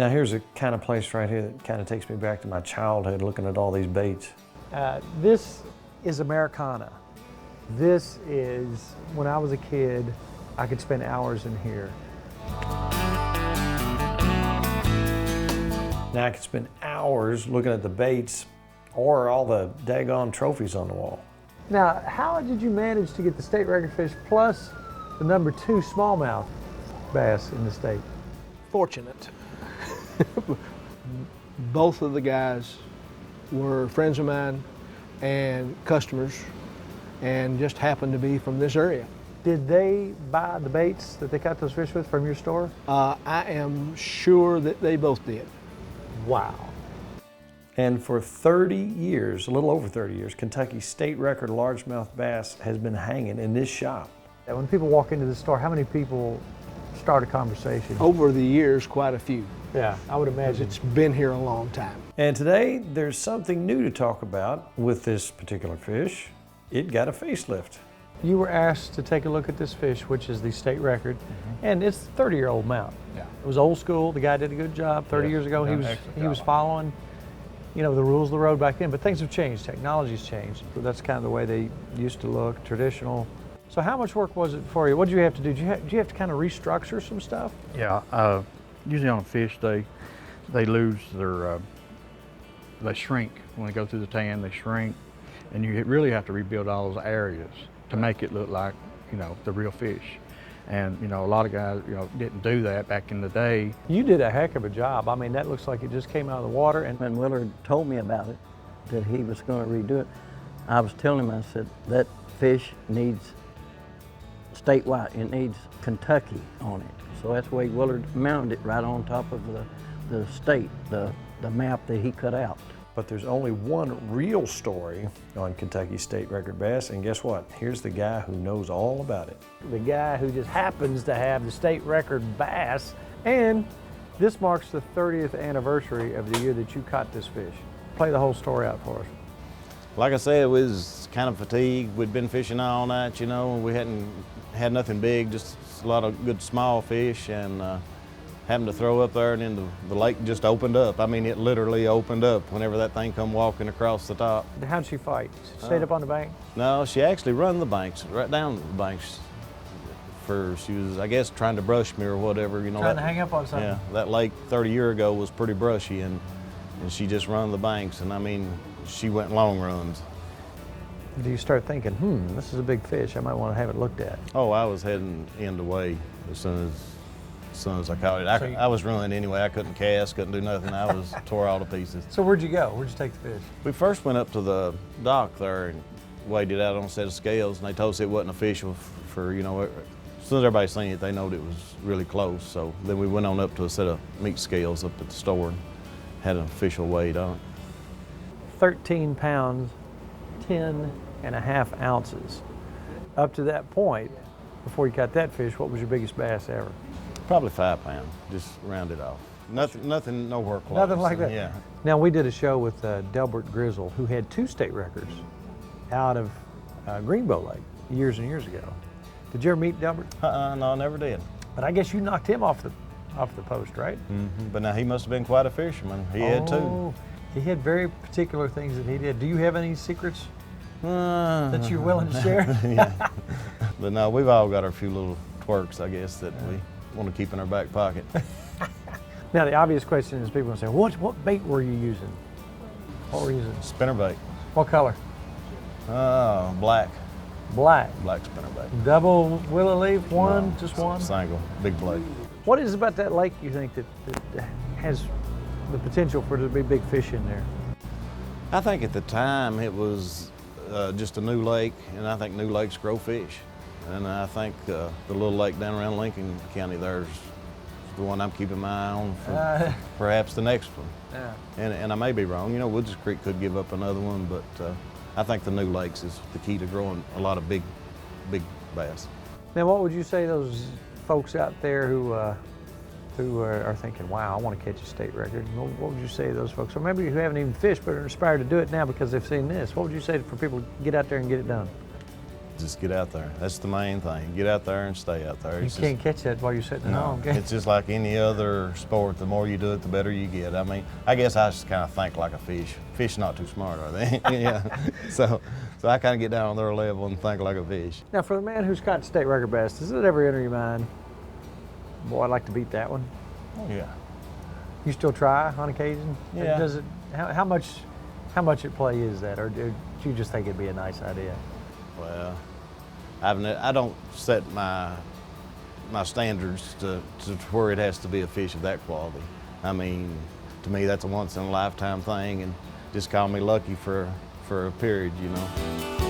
Now here's a kind of place right here that kind of takes me back to my childhood looking at all these baits. This is Americana. This is, when I was a kid, I could spend hours in here. Now I could spend hours looking at the baits or all the daggone trophies on the wall. Now, how did you manage to get the state record fish plus the #2 smallmouth bass in the state? Fortunate. Both of the guys were friends of mine and customers and just happened to be from this area. Did they buy the baits that they caught those fish with from your store? I am sure that they both did. Wow. And for 30 years, a little over 30 years, Kentucky's state record largemouth bass has been hanging in this shop. And when people walk into the store, how many people start a conversation? Over the years, quite a few. Yeah, I would imagine. It's been here a long time. And today, there's something new to talk about with this particular fish. It got a facelift. You were asked to take a look at this fish, which is the state record, and it's a 30-year-old mount. Yeah. It was old school. The guy did a good job 30 years ago. He was following, you know, the rules of the road back then, but things have changed. Technology's changed. So that's kind of the way they used to look, traditional. So how much work was it for you? What did you have to do? Did you have to kind of restructure some stuff? Yeah, usually on a fish, they lose their, they shrink. When they go through the tan, they shrink. And you really have to rebuild all those areas to make it look like, you know, the real fish. And, you know, a lot of guys, you know, didn't do that back in the day. You did a heck of a job. I mean, that looks like it just came out of the water. And When Willard told me about it, that he was going to redo it, I was telling him, I said, that fish needs statewide, it needs Kentucky on it. So that's the way Willard mounted it, right on top of the state, the map that he cut out. But there's only one real story on Kentucky's state record bass, and guess what? Here's the guy who knows all about it. the guy who just happens to have the state record bass, and this marks the 30th anniversary of the year that you caught this fish. Play the whole story out for us. Like I said, we was kind of fatigued. We'd been fishing all night, you know. We hadn't had nothing big, just a lot of good small fish, and happened to throw up there, and then the lake just opened up. I mean, it literally opened up whenever that thing come walking across the top. How'd she fight? Stayed up on the bank? No, she actually run the banks, right down the banks. She was, I guess, trying to brush me or whatever, you know. Trying to hang up on something? Yeah, that lake 30 years ago was pretty brushy, and she just run the banks, and I mean, she went long runs. Do you start thinking, this is a big fish, I might want to have it looked at? Oh, I was heading end away as soon as I caught it. I was running anyway. I couldn't cast, couldn't do nothing. I was tore all to pieces. So where'd you go? Where'd you take the fish? We first went up to the dock there and weighed it out on a set of scales, and they told us it wasn't official for, you know, as soon as everybody seen it, they knowed it was really close. So then we went on up to a set of meat scales up at the store and had an official weight on it. 13 pounds, 10.5 ounces. Up to that point, before you caught that fish, what was your biggest bass ever? Probably 5 pounds, just round it off. Nothing nowhere close. Nothing like that? Yeah. Now, we did a show with Delbert Grizzle, who had 2 state records out of Greenbow Lake years and years ago. Did you ever meet Delbert? No, never did. But I guess you knocked him off the post, right? Mm-hmm. But now he must have been quite a fisherman. He had too. He had very particular things that he did. Do you have any secrets that you're willing to share? Yeah. But no, we've all got our few little twerks, I guess, that we want to keep in our back pocket. Now, the obvious question is people will say, what bait were you using? What were you using? Spinnerbait. What color? Black. Black. Black spinnerbait. Double willow leaf, one, No, just one? Single, big blade. What is it about that lake you think that has the potential for there to be big fish in there? I think at the time it was just a new lake, and I think new lakes grow fish. And I think the little lake down around Lincoln County there's the one I'm keeping my eye on for perhaps the next one. Yeah. And I may be wrong. You know, Woods Creek could give up another one, but I think the new lakes is the key to growing a lot of big bass. Now, what would you say those folks out there who are thinking, wow, I want to catch a state record? What would you say to those folks? Or maybe who haven't even fished but are inspired to do it now because they've seen this. What would you say for people to get out there and get it done? just get out there. That's the main thing. Get out there and stay out there. You can't catch that while you're sitting at home, can you? It's just like any other sport. The more you do it, the better you get. I mean, I guess I just kind of think like a fish. Fish not too smart, are they? Yeah. So I kind of get down on their level and think like a fish. Now, for the man who's caught state record bass, does it ever enter your mind, boy, I'd like to beat that one? Oh, yeah. You still try on occasion? Yeah. Does it? How much at play is that, or do you just think it'd be a nice idea? Well, I don't set my standards to where it has to be a fish of that quality. I mean, to me, that's a once in a lifetime thing, and just call me lucky for a period, you know.